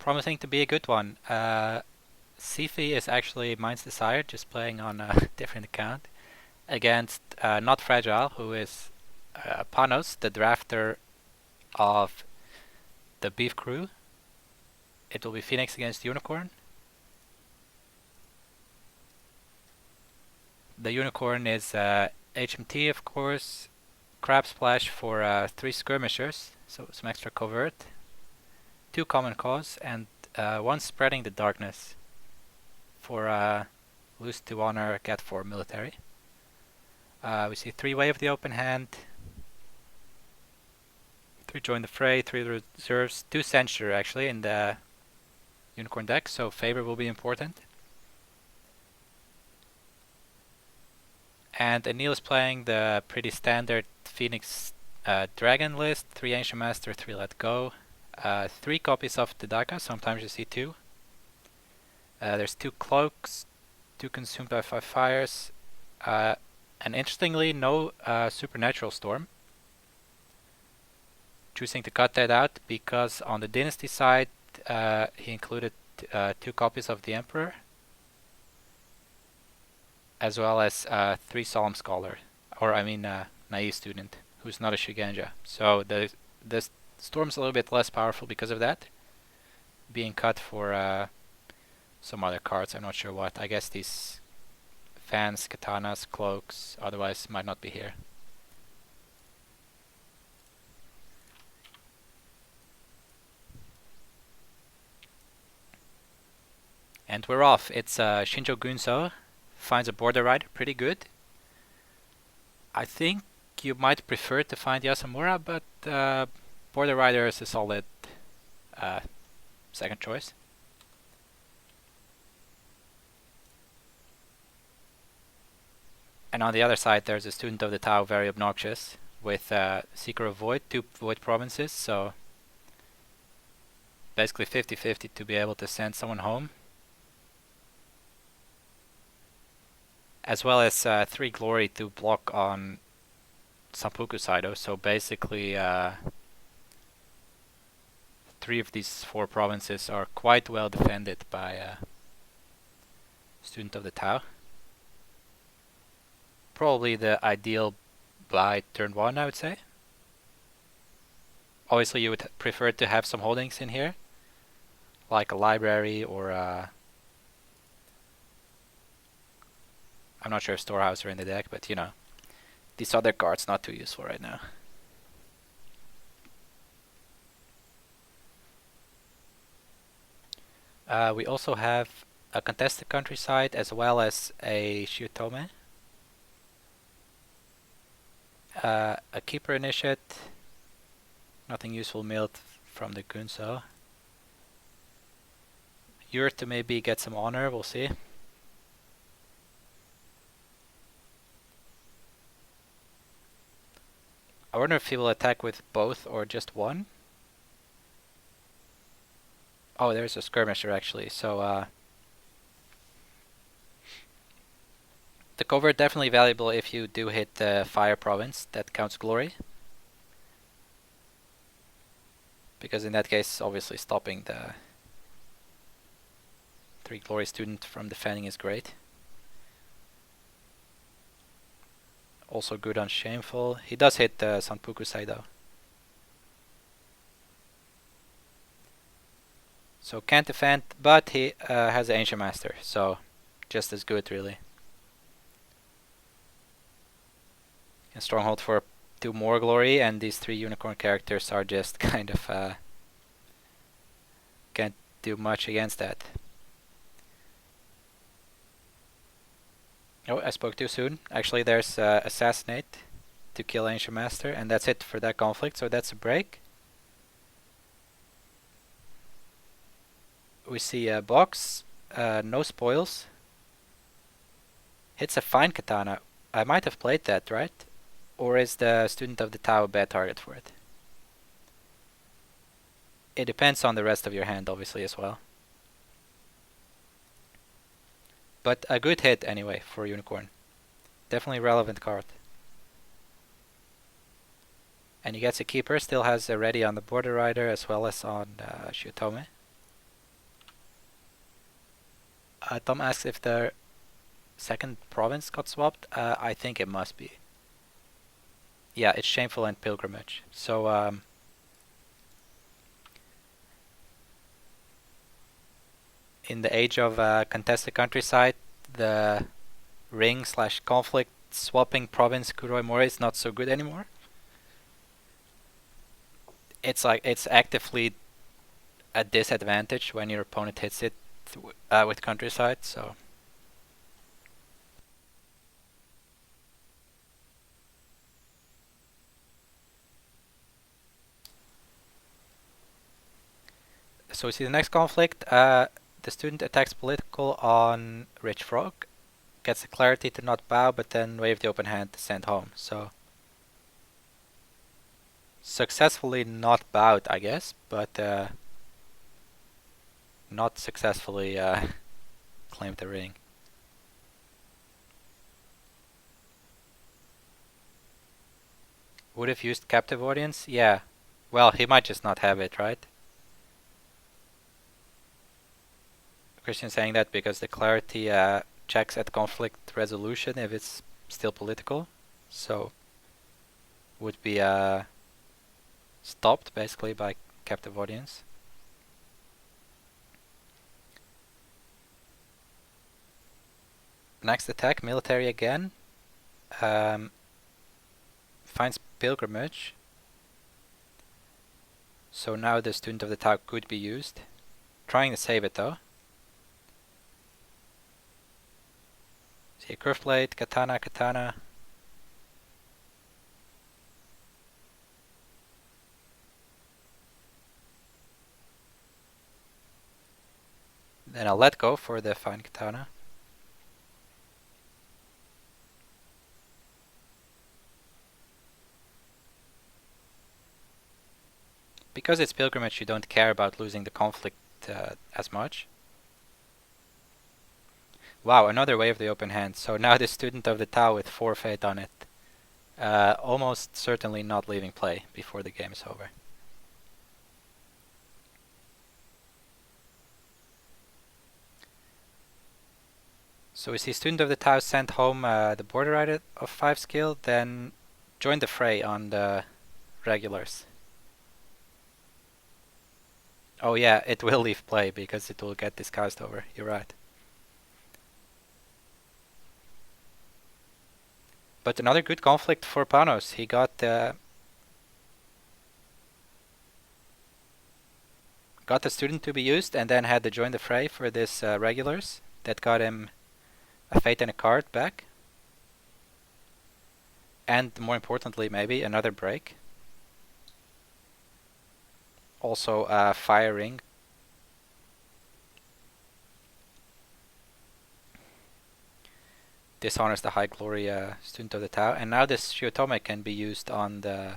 promising to be a good one. Sifi is actually Mine's Desire, just playing on a different account, against Not Fragile, who is Panos, the drafter of the Beef Crew. It will be Phoenix against Unicorn. The Unicorn is HMT, of course, Crab Splash for 3 Skirmishers, so some extra covert, 2 Common Cause, and 1 Spreading the Darkness for lose 2 honor, get 4 military. We see 3 Wave the open hand, 3 Join the Fray, 3 reserves, 2 Censure actually in the Unicorn deck, so Favor will be important. And Anil is playing the pretty standard Phoenix Dragon list, 3 Ancient Master, 3 Let Go, 3 copies of the Daka, sometimes you see 2. There's 2 Cloaks, 2 Consumed by 5 Fires, and interestingly no Supernatural Storm. Choosing to cut that out because on the Dynasty side he included 2 copies of the Emperor, as well as 3 Solemn Scholar, or I mean Naive Student, who's not a Shiganja. So the Storm's a little bit less powerful because of that, being cut for some other cards, I'm not sure what. I guess these Fans, Katanas, Cloaks, otherwise might not be here. And we're off. It's Shinjo Gunso. Finds a Border Rider, pretty good. I think you might prefer to find Yasamura, but Border Rider is a solid second choice. And on the other side, there's a Student of the Tau, very obnoxious, with Seeker of Void, 2 Void Provinces, so basically 50-50 to be able to send someone home. As well as 3 Glory to block on Sampuku Saido, so basically 3 of these 4 provinces are quite well defended by Student of the Tau. Probably the ideal by turn 1, I would say. Obviously you would prefer to have some holdings in here, like a library or I'm not sure if Storehouse are in the deck, but you know, these other cards not too useful right now. We also have a Contested Countryside as well as a Shiotome. A Keeper Initiate, nothing useful milled from the Gunso. Yurt to maybe get some honor, we'll see. I wonder if he will attack with both or just one. Oh, there's a Skirmisher actually, so the covert definitely valuable if you do hit the Fire Province, that counts Glory. Because in that case, obviously stopping the 3 Glory Student from defending is great. Also good on Shameful. He does hit Sanpuku Saido. So can't defend, but he has the Ancient Master, so just as good really. Can Stronghold for 2 more Glory, and these 3 Unicorn characters are just kind of can't do much against that. Oh, I spoke too soon. Actually, there's Assassinate to kill Ancient Master, and that's it for that conflict, so that's a break. We see a box, no spoils. Hits a fine Katana. I might have played that, right? Or is the Student of the Tau a bad target for it? It depends on the rest of your hand, obviously, as well. But a good hit anyway for Unicorn. Definitely relevant card. And he gets a Keeper, still has a ready on the Border Rider as well as on Shiotome. Tom asks if the second province got swapped. I think it must be. Yeah, it's Shameful and Pilgrimage. So, in the age of contested countryside, the ring/conflict swapping province Kuroi Mori is not so good anymore. It's actively a disadvantage when your opponent hits it with countryside. So we see the next conflict. The student attacks political on Rich Frog, gets the clarity to not bow, but then wave the open hand to send home. So successfully not bowed, I guess, but not successfully claimed the ring. Would have used captive audience? Yeah. Well, he might just not have it, right? Christian saying that because the clarity checks at conflict resolution if it's still political. So would be stopped basically by captive audience. Next attack, military again. Finds pilgrimage. So now the student of the Tau could be used. Trying to save it though. See a curve blade, katana, katana. Then I'll let go for the fine katana. Because it's pilgrimage, you don't care about losing the conflict as much. Wow, another way of the open hand. So now the student of the Tau with 4 fate on it. Almost certainly not leaving play before the game is over. So we see student of the Tau sent home the border rider of 5 skill, then join the fray on the regulars. Oh yeah, it will leave play because it will get discussed over. You're right. But another good conflict for Panos. He got the student to be used and then had to join the fray for this regulars. That got him a fate and a card back. And more importantly, maybe another break. Also firing. Dishonors the high glory student of the Tau. And now this Shiotome can be used on the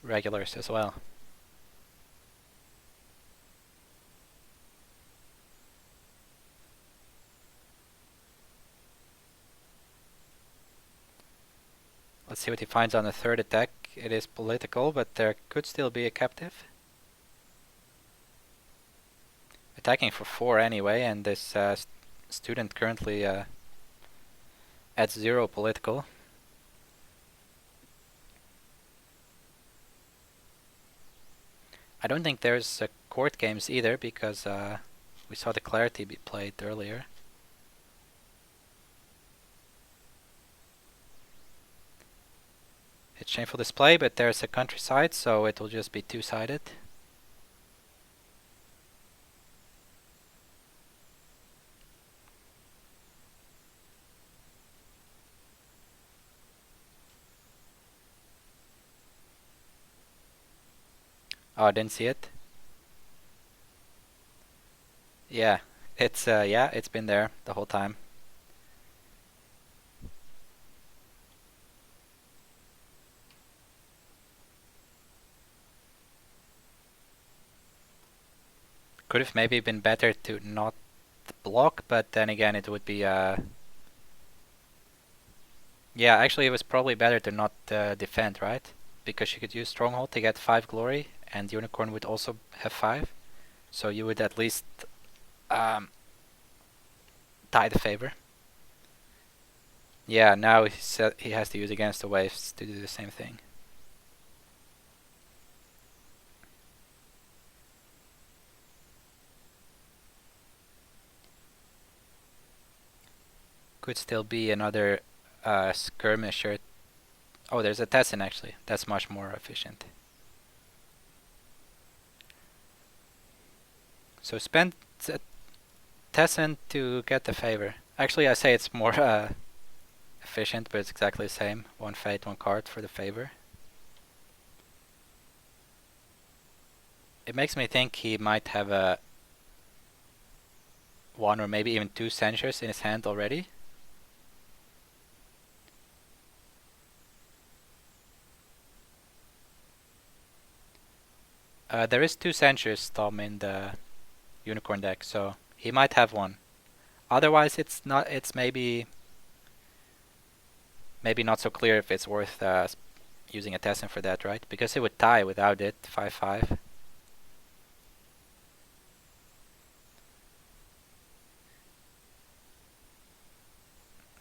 regulars as well. Let's see what he finds on the third attack. It is political, but there could still be a captive. Attacking for 4 anyway, and this student currently at 0 political. I don't think there's court games either, because we saw the clarity be played earlier. It's shameful display, but there's a countryside, so it will just be 2-sided. Oh, I didn't see it. Yeah, it's been there the whole time. Could have maybe been better to not block, but then again it would be yeah, actually it was probably better to not defend, right? Because you could use Stronghold to get 5 glory, and Unicorn would also have 5. So you would at least tie the favor. Yeah, now he has to use against the waves to do the same thing. Could still be another skirmisher. Oh, there's a Tessin actually. That's much more efficient. So spend Tessin to get the favor. Actually, I say it's more efficient, but it's exactly the same. One fate, one card for the favor. It makes me think he might have a one or maybe even two censures in his hand already. There is two censures, Tom, in the unicorn deck, so he might have one. Otherwise, it's not. It's maybe not so clear if it's worth using a Tessin for that, right? Because it would tie without it, 5/5.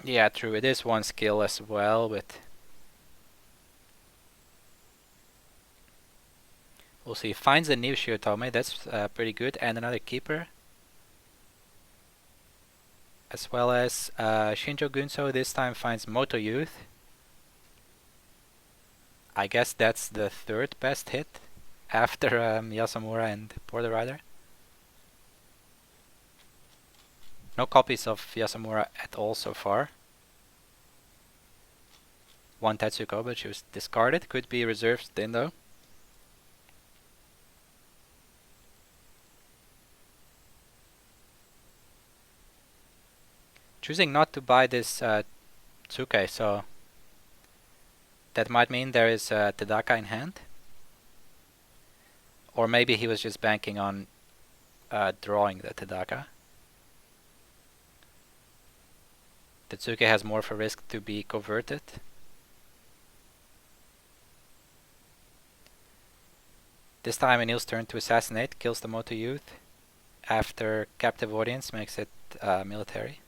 Yeah, true. It is one skill as well, but we'll see. Finds a new Shiotome. That's pretty good, and another keeper, as well as Shinjo Gunso. This time finds Moto Youth. I guess that's the third best hit after Yasamura and Border Rider. No copies of Yasamura at all so far. One Tetsuko, but she was discarded. Could be reserved in though. Choosing not to buy this Tsuke, so that might mean there is Tadaka in hand. Or maybe he was just banking on drawing the Tadaka. The Tsuke has more of a risk to be converted. This time Anil's turn to assassinate, kills the Moto Youth. After Captive Audience makes it military.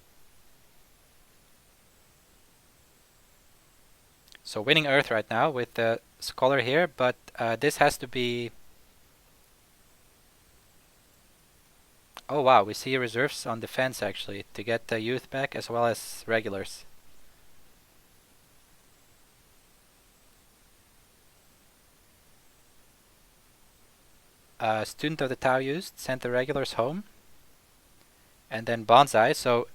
So winning Earth right now with the Scholar here, but this has to be... Oh wow, we see reserves on defense actually, to get the Youth back as well as regulars. Student of the Tau used, sent the regulars home. And then Bonsai, so...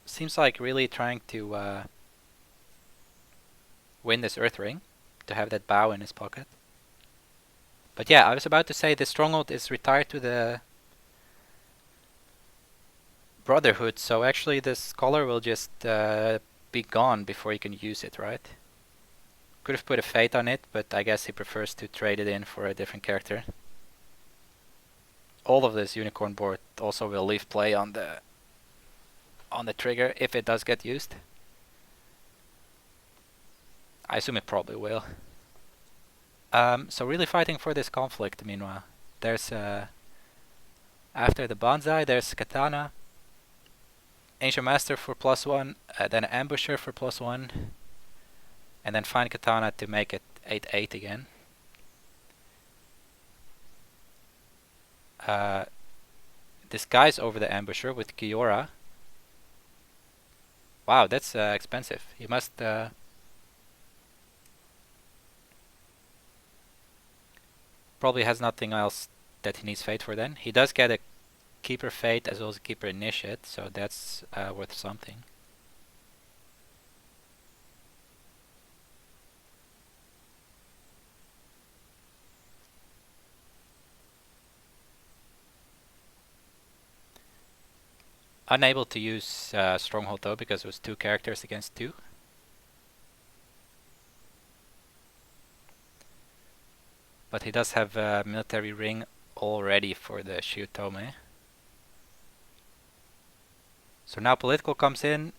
Seems like really trying to win this Earth Ring, to have that bow in his pocket. But yeah, I was about to say the Stronghold is retired to the Brotherhood, so actually the Scholar will just be gone before you can use it, right? Could have put a Fate on it, but I guess he prefers to trade it in for a different character. All of this Unicorn board also will leave play on the trigger if it does get used. I assume it probably will. So really fighting for this conflict meanwhile. There's after the Bonsai, there's Katana, Ancient Master for +1, then Ambusher for +1, and then find Katana to make it 8/8 again. Disguise over the Ambusher with Kiora. Wow, that's expensive. He must probably has nothing else that he needs Fate for then. He does get a Keeper Fate as well as a Keeper Initiate, so that's worth something. Unable to use Stronghold though, because it was 2 characters against 2. But he does have a military ring already for the Shiotome. So now political comes in,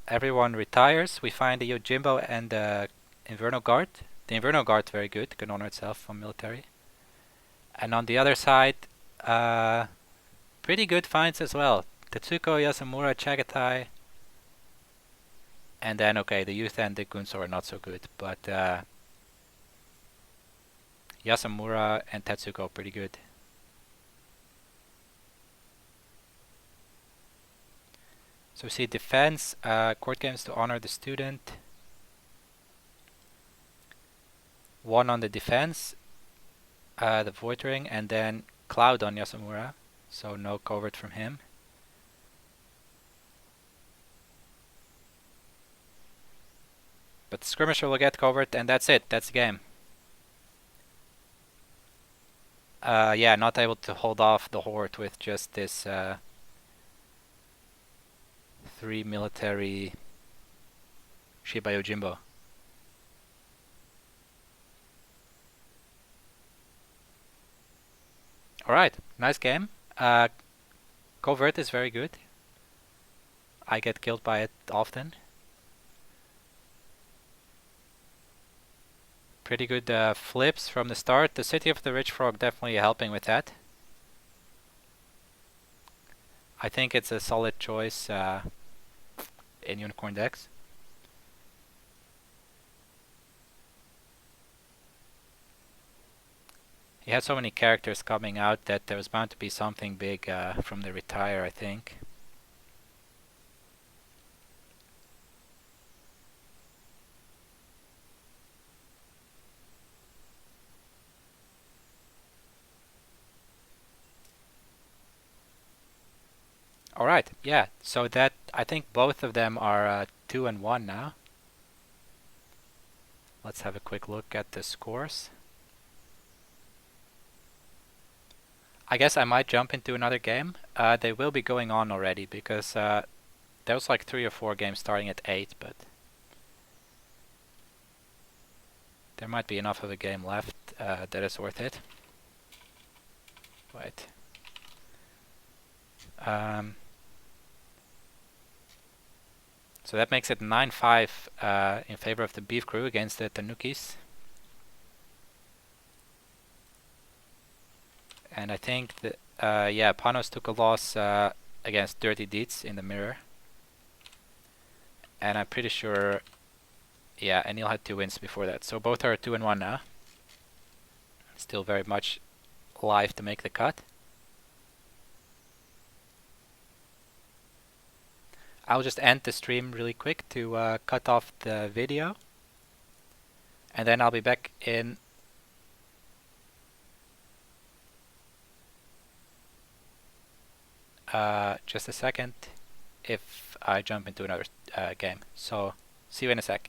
everyone retires, we find the Yojimbo and the Inverno Guard. The Inverno Guard very good, can honor itself from military. And on the other side, pretty good finds as well. Tetsuko, Yasumura, Chagatai, and then okay, the youth and the Gunso are not so good, but Yasumura and Tetsuko pretty good. So we see defense, court games to honor the student. 1 on the defense, the Void Ring, and then Cloud on Yasumura, so no covert from him. But the skirmisher will get covert, and that's it. That's the game. Yeah, not able to hold off the horde with just this 3 military Shiba Yojimbo. Alright, nice game. Covert is very good. I get killed by it often. Pretty good flips from the start. The City of the Rich Frog definitely helping with that. I think it's a solid choice in Unicorn decks. He had so many characters coming out that there was bound to be something big from the retire, I think. Alright, yeah, so that, I think both of them are 2 and 1 now. Let's have a quick look at the scores. I guess I might jump into another game. They will be going on already because there was like 3 or 4 games starting at 8, but there might be enough of a game left that is worth it. Wait. So that makes it 9-5 in favor of the Beef Crew against the Tanukis. And I think that, yeah, Panos took a loss against Dirty Deeds in the mirror. And I'm pretty sure, yeah, Anil had 2 wins before that. So both are 2 and 1 now. Still very much live to make the cut. I'll just end the stream really quick to cut off the video. And then I'll be back in just a second if I jump into another game. So see you in a sec.